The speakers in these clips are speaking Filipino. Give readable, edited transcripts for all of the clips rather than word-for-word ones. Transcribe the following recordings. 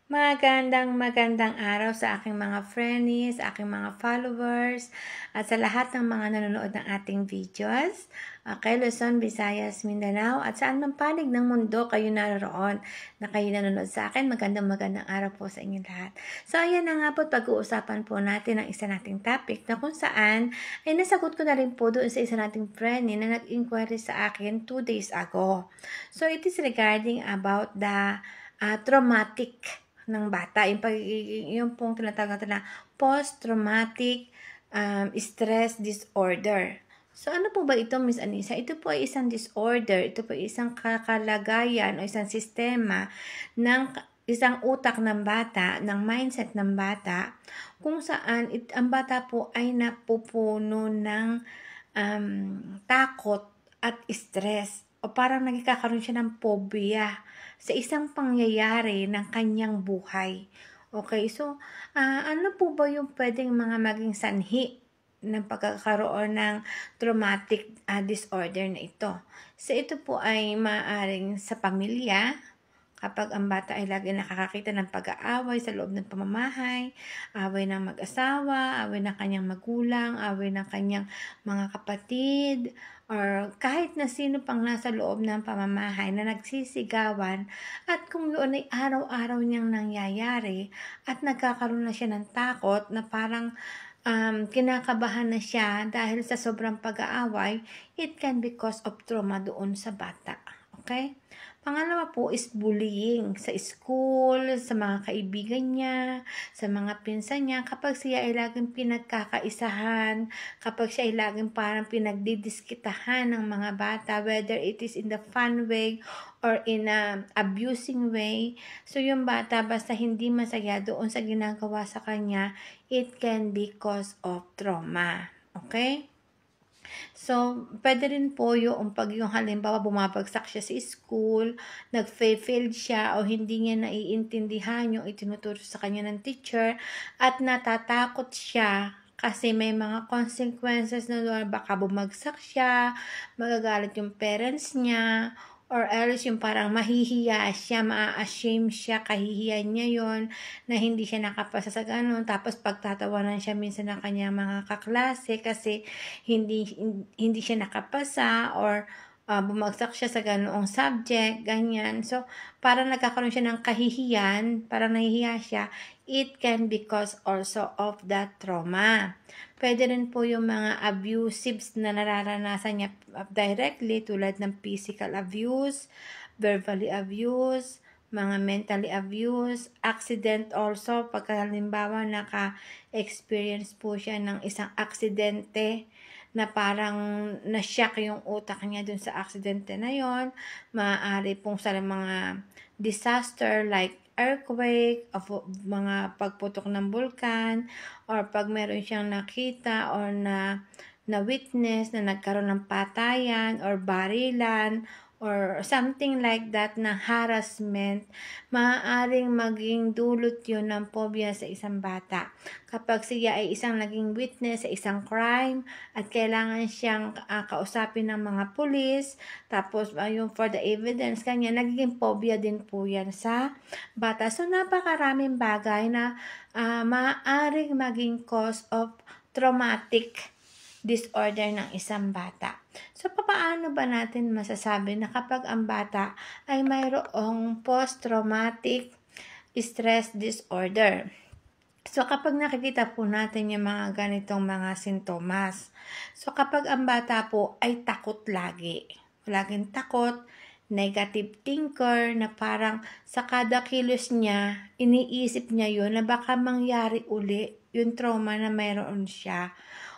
Magandang araw sa aking mga friends, sa aking mga followers, at sa lahat ng mga nanonood ng ating videos. Kay Luzon, Visayas, Mindanao, at saan man panig ng mundo kayo naroon na kayo nanonood sa akin. Magandang araw po sa inyong lahat. So, ayan na nga po, pag-uusapan po natin ang isa nating topic na kung saan ay nasagot ko na rin po doon sa isa nating friend na nag-inquiry sa akin 2 days ago. So, it is regarding about the traumatic ng bata, yung pong tinatawag natin na post-traumatic stress disorder. So, ano po ba ito, Miss Anisa? Ito po ay isang disorder, ito po ay isang kalagayan o isang sistema ng isang utak ng bata, ng mindset ng bata, kung saan ang bata po ay napupuno ng takot at stress o parang nagkakaroon siya ng phobia sa isang pangyayari ng kanyang buhay. Okay, so ano po ba yung pwedeng mga maging sanhi ng pagkakaroon ng traumatic disorder na ito? So ito po ay maaaring sa pamilya, kapag ang bata ay lagi nakakakita ng pag-aaway sa loob ng pamamahay, away ng mag-asawa, away ng kanyang magulang, away ng kanyang mga kapatid, or kahit na sino pang nasa loob ng pamamahay na nagsisigawan, at kung yun ay araw-araw niyang nangyayari at nagkakaroon na siya ng takot na parang kinakabahan na siya dahil sa sobrang pag-aaway, it can be cause of trauma doon sa bata. Okay? Pangalawa po is bullying sa school, sa mga kaibigan niya, sa mga pinsan niya, kapag siya ay laging pinagkakaisahan, kapag siya ay laging parang pinagdidiskitahan ng mga bata, whether it is in the fun way or in a abusing way. So yung bata basta hindi masaya doon sa ginagawa sa kanya, it can be cause of trauma. Okay? So, pwede rin po yung pag yung halimbawa bumabagsak siya sa school, nag-fail siya o hindi niya naiintindihan yung itinuturo sa kanya ng teacher at natatakot siya kasi may mga consequences na doon, baka bumagsak siya, magagalit yung parents niya, or else yung parang mahihiya siya, maa-ashame siya, kahihiyan niya yon na hindi siya nakapasa sa ganun. Tapos pagtatawanan siya minsan ng kanyang mga kaklase kasi hindi siya nakapasa or bumagsak siya sa ganoong subject, ganyan. So, parang nagkakaroon siya ng kahihiyan, parang nahihiya siya, it can be cause also of that trauma. Pwede rin po yung mga abusives na nararanasan niya directly tulad ng physical abuse, verbally abuse, mga mentally abuse, accident also, pagka halimbawa naka-experience po siya ng isang aksidente na parang na-shock yung utak niya dun sa aksidente na yon, maaari pong sa mga disaster like earthquake, mga pagputok ng bulkan, or pag meron siyang nakita or na witness na nagkaroon ng patayan or barilan or something like that na harassment, maaaring maging dulot yun ng phobia sa isang bata. Kapag siya ay isang naging witness sa isang crime at kailangan siyang kausapin ng mga pulis, tapos yung for the evidence kanya, nagiging phobia din po yan sa bata. So, napakaraming bagay na maaaring maging cause of traumatic disorder ng isang bata. So, paano ba natin masasabi na kapag ang bata ay mayroong post-traumatic stress disorder? So, kapag nakikita po natin yung mga ganitong mga sintomas, so kapag ang bata po ay takot laging takot, negative thinker, na parang sa kada kilos niya, iniisip niya yun na baka mangyari uli yung trauma na mayroon siya.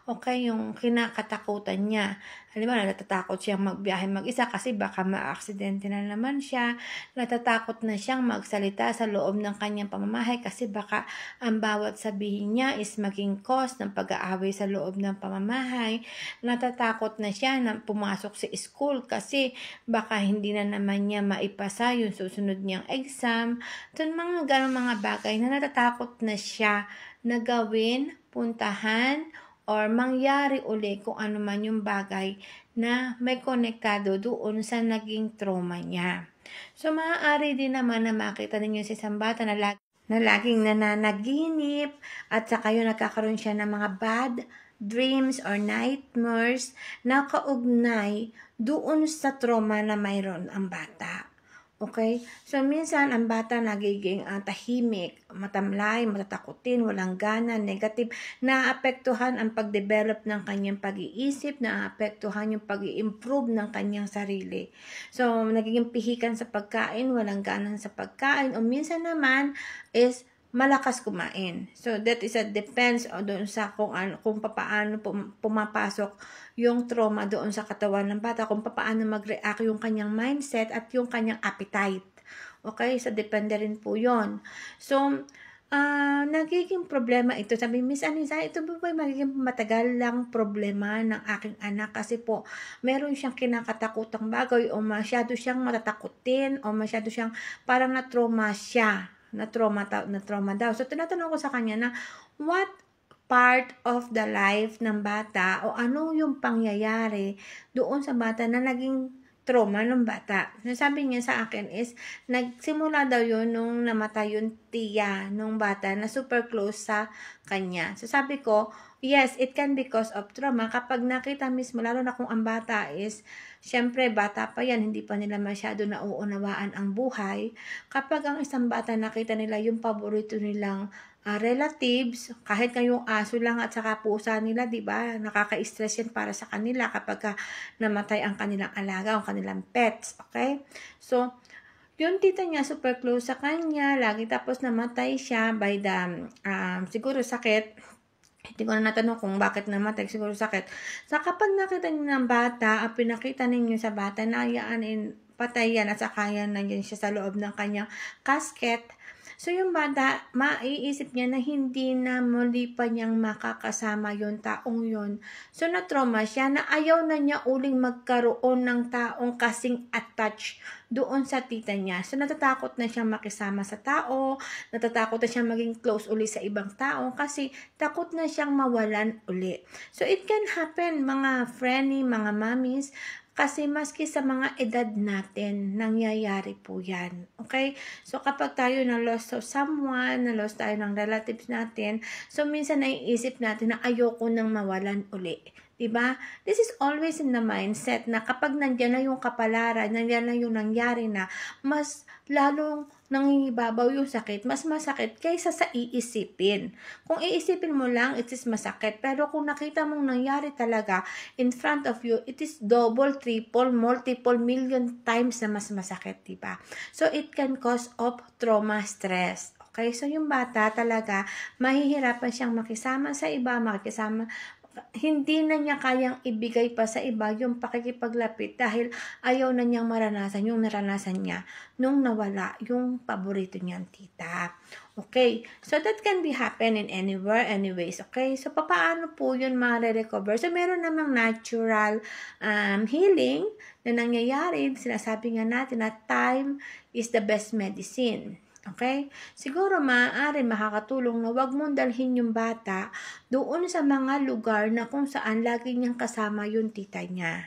Okay, yung kinakatakutan niya. Halimbawa, natatakot siyang magbiyahe mag-isa kasi baka ma-aksidente na naman siya. Natatakot na siyang magsalita sa loob ng kanyang pamamahay kasi baka ang bawat sabihin niya is maging cause ng pag-aaway sa loob ng pamamahay. Natatakot na siya na pumasok sa school kasi baka hindi na naman niya maipasa yung susunod niyang exam. Ito mga ganong mga bagay na natatakot na siya na gawin, puntahan, or mangyari uli kung ano man yung bagay na may konektado doon sa naging trauma niya. So, maaari din naman na makita ninyo sa isang bata na na laging nananaginip at saka yung nagkakaroon siya ng mga bad dreams or nightmares na kaugnay doon sa trauma na mayroon ang bata. Okay? So, minsan, ang bata nagiging tahimik, matamlay, matatakutin, walang gana, negative. Naapektuhan ang pag-develop ng kanyang pag-iisip, naapektuhan yung pag-i-improve ng kanyang sarili. So, nagiging pihikan sa pagkain, walang gana sa pagkain, o minsan naman is malakas kumain. So, that is a depends doon sa kung paano pumapasok yung trauma doon sa katawan ng bata, kung paano mag-react yung kanyang mindset at yung kanyang appetite. Okay? So, depende rin po yun. So, nagiging problema ito. Sabi, Miss Anisa, ito ba magiging matagal lang problema ng aking anak kasi po meron siyang kinakatakutang bagay o masyado siyang matatakutin o masyado siyang parang na-trauma siya. Na-trauma daw. So, tinatanong ko sa kanya na what part of the life ng bata o ano yung pangyayari doon sa bata na naging trauma ng bata. Sabi niya sa akin is, nagsimula daw yun nung namatay yung tiya nung bata na super close sa kanya. So sabi ko, yes, it can be cause of trauma kapag nakita mismo, lalo na kung ang bata is, syempre bata pa yan, hindi pa nila masyado nauunawaan ang buhay. Kapag ang isang bata nakita nila yung paborito nilang relatives, kahit ngayong aso lang at saka pusa nila, di ba? Nakaka-stress yan para sa kanila kapag namatay ang kanilang alaga, ang kanilang pets, okay? So, yung tita niya super close sa kanya, lagi tapos namatay siya by the, siguro sakit. Hindi ko na natanong kung bakit namatay, siguro sakit. So, kapag nakita niyo ng bata, pinakita ninyo sa bata na patay yan at saka yan nandiyan siya sa loob ng kanyang casket. So, yung bata, maiisip niya na hindi na muli pa niyang makakasama yung taong yun. So, na-trauma siya na ayaw na niya uling magkaroon ng taong kasing attached doon sa tita niya. So, natatakot na siyang makisama sa tao, natatakot na siyang maging close uli sa ibang tao kasi takot na siyang mawalan uli. So, it can happen, mga friendly, mga mommies, kasi maski sa mga edad natin, nangyayari po yan. Okay? So, kapag tayo na-lost of someone, na-lost tayo ng relatives natin, so minsan naiisip natin na ayoko nang mawalan uli. Diba? This is always in the mindset na kapag nandiyan na yung kapalaran, nandiyan na yung nangyari na, mas lalong nangingibabaw yung sakit, mas masakit kaysa sa iisipin. Kung iisipin mo lang, it is masakit. Pero kung nakita mong nangyari talaga in front of you, it is double, triple, multiple, million times na mas masakit, diba? So, it can cause of trauma stress. Okay? So, yung bata talaga, mahihirapan siyang makisama sa iba, hindi na niya kayang ibigay pa sa iba yung pakikipaglapit dahil ayaw na niyang maranasan yung naranasan niya nung nawala yung paborito niyang tita. Okay, so that can be happen in anywhere, anyways. Okay, so paano po yun ma-recover? So meron namang natural healing na nangyayari. Sinasabi nga natin na time is the best medicine. Okay? Siguro maaari makakatulong na wag mong dalhin yung bata doon sa mga lugar na kung saan lagi niyang kasama yung tita niya.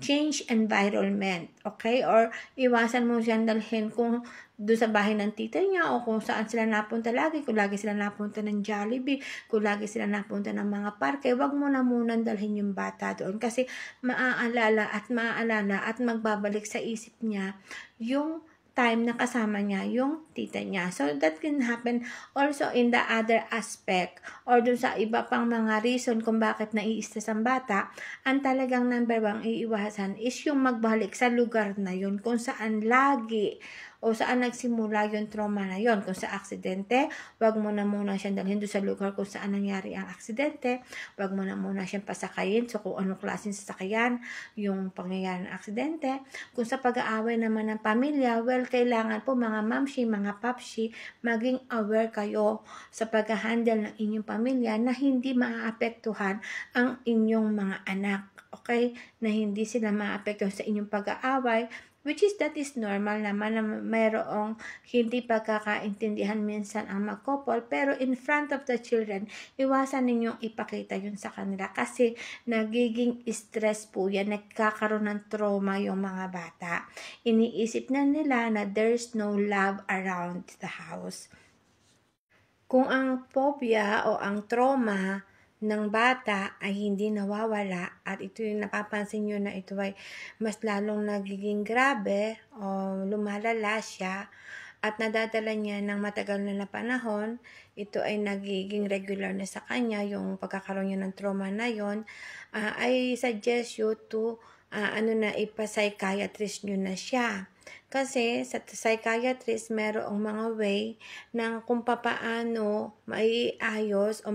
Change environment, okay? Or iwasan mo siyang dalhin kung doon sa bahay ng tita niya o kung saan sila napunta lagi. Kung lagi sila napunta ng Jollibee, kung lagi sila napunta ng mga parke, wag mo na munang dalhin yung bata doon kasi maaalala at magbabalik sa isip niya yung time na kasama niya yung tita niya. So, that can happen also in the other aspect or dun sa iba pang mga reason kung bakit nai-stress ang bata. Ang talagang number 1 iiwasan is yung magbalik sa lugar na yun kung saan lagi o saan nagsimula yung trauma na yon. Kung sa aksidente, wag mo na muna siyang dalhin doon sa lugar kung saan nangyari ang aksidente. Wag mo na muna siyang pasakayin. So, kung anong klaseng sasakyan yung pangyayari ng aksidente. Kung sa pag-aaway naman ng pamilya, well, kailangan po mga mamshi, mga papshi, maging aware kayo sa pag-handle ng inyong pamilya na hindi maaapektuhan ang inyong mga anak. Okay? Na hindi sila maaapektuhan sa inyong pag-aaway, which is that is normal naman na mayroong hindi pagkakaintindihan minsan ang mag-couple, pero in front of the children, iwasan ninyong ipakita yun sa kanila kasi nagiging stress po yan, nagkakaroon ng trauma yung mga bata. Iniisip na nila na there's no love around the house. Kung ang phobia o ang trauma ng bata ay hindi nawawala at ito yung napapansin nyo na ito ay mas lalong nagiging grabe o lumalala siya at nadadala niya ng matagal na panahon, ito ay nagiging regular na sa kanya, yung pagkakaroon niya ng trauma na yon, I suggest you to ipa-psychiatrist nyo na siya. Kasi sa psychiatrist, merong mga way ng kung papaano maiayos o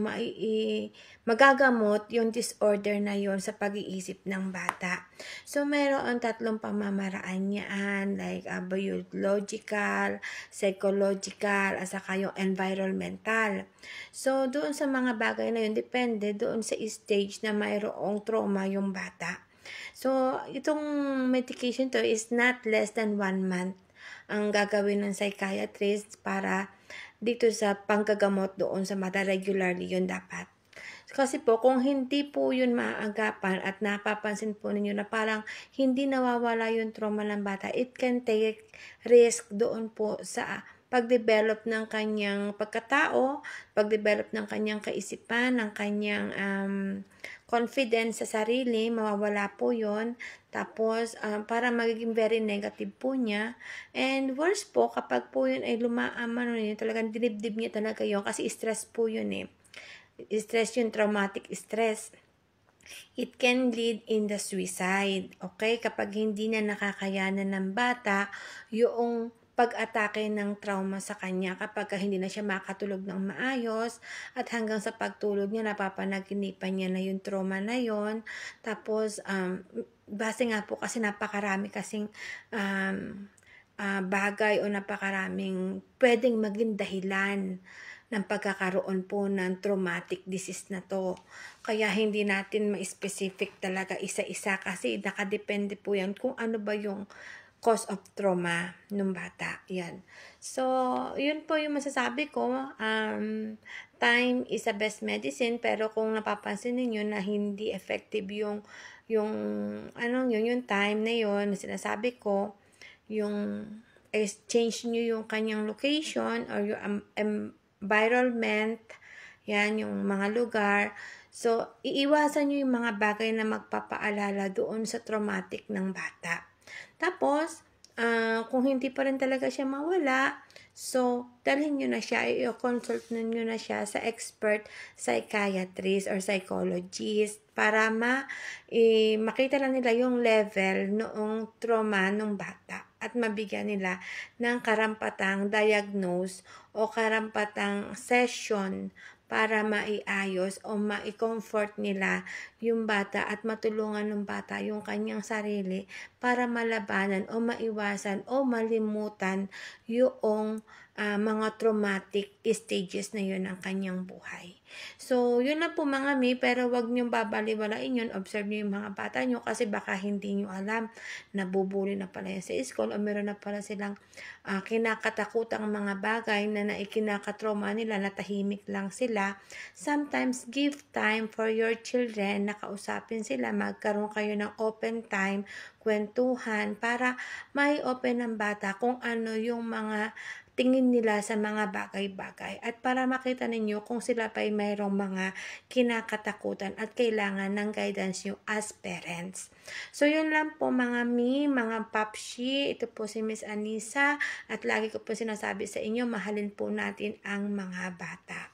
magagamot yung disorder na yon sa pag-iisip ng bata. So, meron 3 pamamaraan niyan, like biological, psychological, at saka yung environmental. So, doon sa mga bagay na yun, depende doon sa stage na mayroong trauma yung bata. So, itong medication to is not less than 1 month ang gagawin ng psychiatrist para dito sa panggagamot doon sa mata. Regularly yun dapat. Kasi po, kung hindi po yun maaagapan at napapansin po ninyo na parang hindi nawawala yung trauma ng bata, it can take risk doon po sa pag-develop ng kanyang pagkatao, pag-develop ng kanyang kaisipan, ng kanyang confidence sa sarili, mawawala po yun. Tapos, para magiging very negative po niya. And worse po, kapag po yun ay talagang dinibdib niya talaga yun kasi stress po yun eh. Stress yun, traumatic stress. It can lead in the suicide. Okay? Kapag hindi na nakakayanan ng bata, yung pag-atake ng trauma sa kanya kapag hindi na siya makatulog ng maayos at hanggang sa pagtulog niya napapanaginipan niya na yung trauma na yon. Tapos base nga po kasi napakarami kasing bagay o napakaraming pwedeng maging dahilan ng pagkakaroon po ng traumatic disease na to. Kaya hindi natin ma-specific talaga isa-isa kasi nakadepende po yan kung ano ba yung cause of trauma ng bata. Yan. So, yun po yung masasabi ko. Time is the best medicine, pero kung napapansin niyo na hindi effective yung time na yun na sinasabi ko, yung change niyo yung kanyang location or yung environment, yan, yung mga lugar. So, iiwasan nyo yung mga bagay na magpapaalala doon sa traumatic ng bata. Tapos, kung hindi pa rin talaga siya mawala, so, dalhin nyo na siya, i-consult nyo na siya sa expert psychiatrist or psychologist para makita lang nila yung level noong trauma ng bata at mabigyan nila ng karampatang diagnose o karampatang session para maiayos o mai-comfort nila yung bata at matulungan ng bata yung kanyang sarili para malabanan o maiwasan o malimutan yung mga traumatic stages na yun ng kanyang buhay. So, yun lang po mga mi, pero wag niyong babaliwalain yun. Observe niyo yung mga bata niyo kasi baka hindi niyo alam na bubuli na pala yan sa school o meron na pala silang kinakatakutang mga bagay na naikinakatrauma nila, natahimik lang sila. Sometimes, give time for your children, nakausapin sila, magkaroon kayo ng open time, kwentuhan, para may open ng bata kung ano yung mga tingin nila sa mga bagay-bagay at para makita ninyo kung sila pa ay mayroong mga kinakatakutan at kailangan ng guidance nyo as parents. So, yun lang po mga mga papshi. Ito po si Miss Anisa at lagi ko po sinasabi sa inyo, mahalin po natin ang mga bata.